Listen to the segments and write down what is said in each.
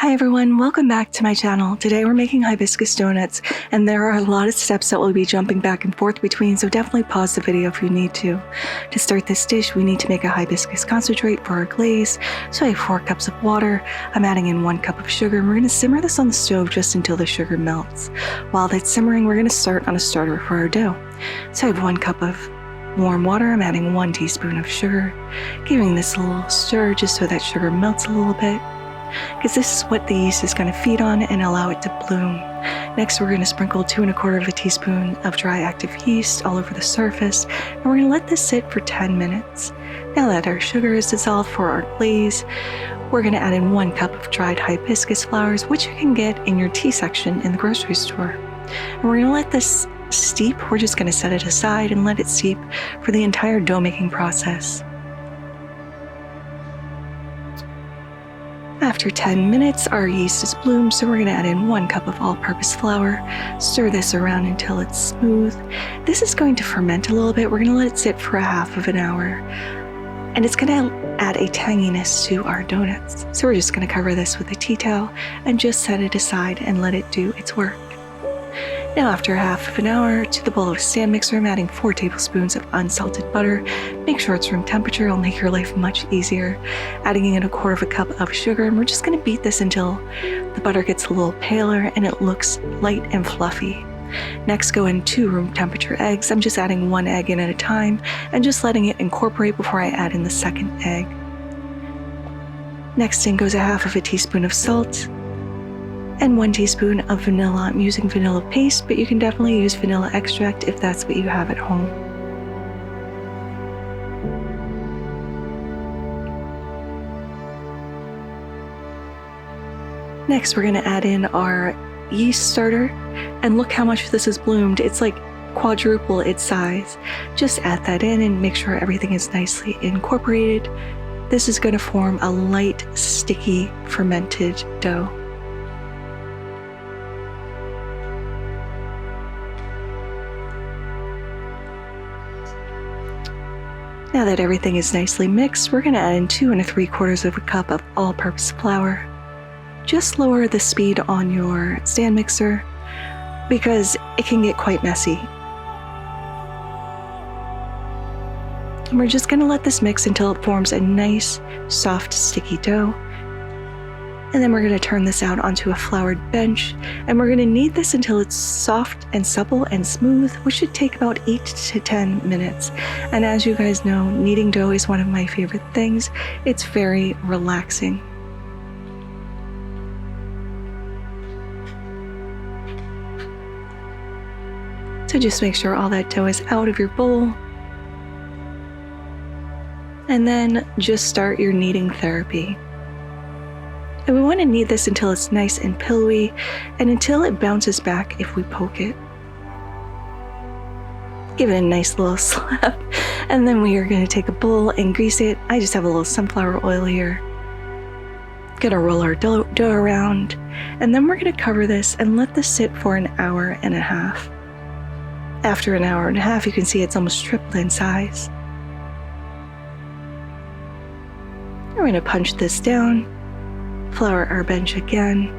Hi everyone, welcome back to my channel. Today we're making hibiscus donuts, and there are a lot of steps that we'll be jumping back and forth between, so definitely pause the video if you need to. To start this dish, we need to make a hibiscus concentrate for our glaze. So I have 4 cups of water. I'm adding in 1 cup of sugar, and we're going to simmer this on the stove just until the sugar melts. While that's simmering, we're going to start on a starter for our dough. So I have 1 cup of warm water. I'm adding 1 teaspoon of sugar, giving this a little stir just so that sugar melts a little bit, because this is what the yeast is going to feed on and allow it to bloom. Next, we're going to sprinkle 2 1/4 teaspoon of dry active yeast all over the surface, and we're going to let this sit for 10 minutes. Now that our sugar is dissolved for our glaze, we're going to add in 1 cup of dried hibiscus flowers, which you can get in your tea section in the grocery store. And we're going to let this steep. We're just going to set it aside and let it steep for the entire dough making process. After 10 minutes, our yeast is bloomed, so we're going to add in 1 cup of all-purpose flour. Stir this around until it's smooth. This is going to ferment a little bit. We're going to let it sit for a half of an hour, and it's going to add a tanginess to our donuts. So we're just going to cover this with a tea towel and just set it aside and let it do its work. Now, after half of an hour, to the bowl of a stand mixer, I'm adding 4 tablespoons of unsalted butter. Make sure it's room temperature, it'll make your life much easier. Adding in 1/4 cup of sugar, and we're just going to beat this until the butter gets a little paler and it looks light and fluffy. Next, go in 2 room temperature eggs. I'm just adding 1 egg in at a time and just letting it incorporate before I add in the second egg. Next in goes 1/2 teaspoon of salt and 1 teaspoon of vanilla. I'm using vanilla paste, but you can definitely use vanilla extract if that's what you have at home. Next, we're going to add in our yeast starter, and look how much this has bloomed. It's like quadruple its size. Just add that in and make sure everything is nicely incorporated. This is going to form a light, sticky, fermented dough. Now that everything is nicely mixed, we're going to add in 2 3/4 cup of all-purpose flour. Just lower the speed on your stand mixer because it can get quite messy. And we're just going to let this mix until it forms a nice, soft, sticky dough. And then we're going to turn this out onto a floured bench, and we're going to knead this until it's soft and supple and smooth, which should take about 8 to 10 minutes. And as you guys know, kneading dough is one of my favorite things. It's very relaxing. So just make sure all that dough is out of your bowl. And then just start your kneading therapy. And we want to knead this until it's nice and pillowy and until it bounces back if we poke it. Give it a nice little slap, and then we are going to take a bowl and grease it. I just have a little sunflower oil here. Gonna roll our dough around, and then we're going to cover this and let this sit for an hour and a half. After an hour and a half, you can see it's almost tripled in size. We're going to punch this down. Flour our bench again,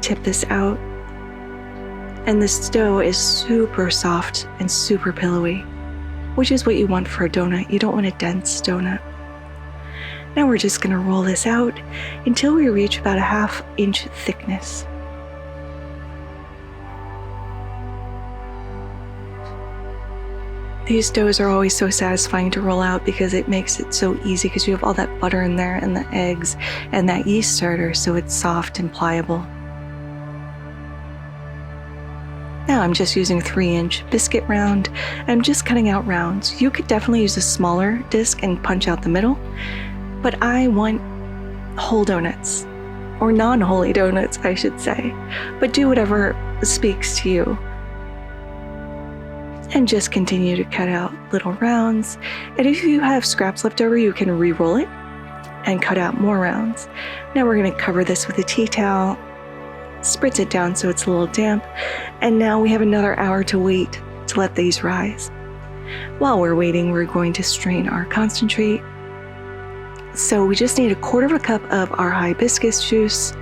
tip this out, and this dough is super soft and super pillowy, which is what you want for a donut. You don't want a dense donut. Now we're just going to roll this out until we reach about a 1/2 inch thickness. These doughs are always so satisfying to roll out because it makes it so easy, because you have all that butter in there and the eggs and that yeast starter, so it's soft and pliable. Now I'm just using a 3-inch biscuit round. I'm just cutting out rounds. You could definitely use a smaller disc and punch out the middle, but I want whole donuts, or non-holy donuts, I should say, but do whatever speaks to you. And just continue to cut out little rounds. And if you have scraps left over, you can re-roll it and cut out more rounds. Now we're going to cover this with a tea towel, spritz it down so it's a little damp, and now we have another hour to wait to let these rise. While we're waiting, we're going to strain our concentrate. So we just need 1/4 cup of our hibiscus juice,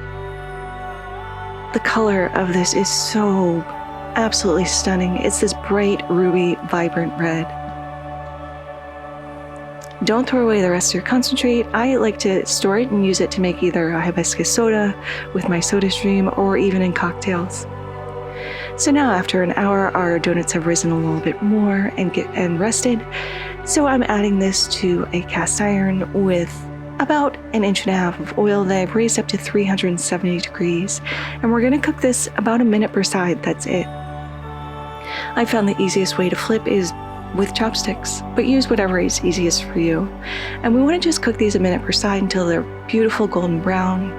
The color of this is so absolutely stunning. It's this bright, ruby, vibrant red. Don't throw away the rest of your concentrate. I like to store it and use it to make either a hibiscus soda with my soda stream or even in cocktails. So now after an hour, our donuts have risen a little bit more and rested. So I'm adding this to a cast iron with about 1.5 inches of oil that I've raised up to 370 degrees. And we're gonna cook this about a minute per side, that's it. I found the easiest way to flip is with chopsticks, but use whatever is easiest for you. And we want to just cook these a minute per side until they're beautiful golden brown.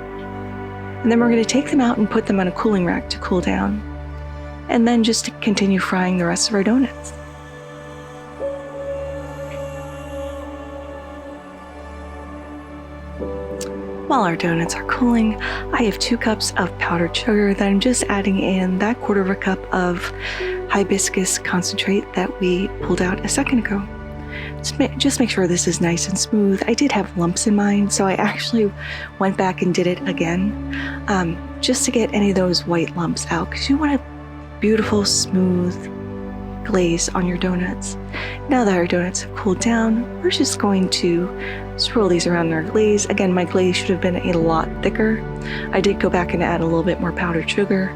And then we're going to take them out and put them on a cooling rack to cool down. And then just continue frying the rest of our donuts. While our donuts are cooling, I have 2 cups of powdered sugar that I'm just adding in that 1/4 cup of hibiscus concentrate that we pulled out a second ago. Just make sure this is nice and smooth. I did have lumps in mine, so I actually went back and did it again, just to get any of those white lumps out, because you want a beautiful, smooth glaze on your donuts. Now that our donuts have cooled down, we're just going to swirl these around in our glaze. Again, my glaze should have been a lot thicker. I did go back and add a little bit more powdered sugar.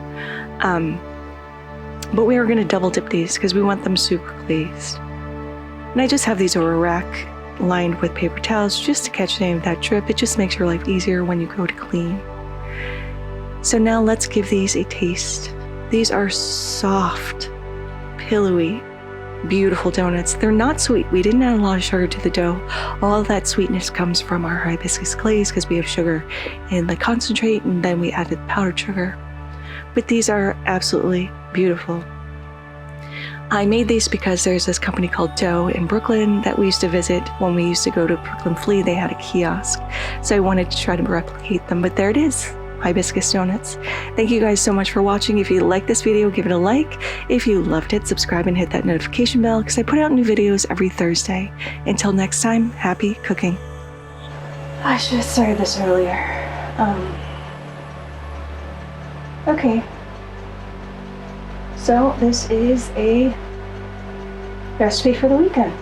But we are going to double dip these because we want them super glazed. And I just have these over a rack lined with paper towels just to catch any of that drip. It just makes your life easier when you go to clean. So now let's give these a taste. These are soft, pillowy, beautiful donuts. They're not sweet. We didn't add a lot of sugar to the dough. All of that sweetness comes from our hibiscus glaze because we have sugar in the concentrate and then we added powdered sugar. But these are absolutely beautiful. I made these because there's this company called Dough in Brooklyn that we used to visit when we used to go to Brooklyn Flea. They had a kiosk. So I wanted to try to replicate them, but there it is. Hibiscus donuts. Thank you guys so much for watching. If you liked this video, give it a like. If you loved it, subscribe and hit that notification bell because I put out new videos every Thursday. Until next time, happy cooking. I should have started this earlier. Okay. So this is a recipe for the weekend.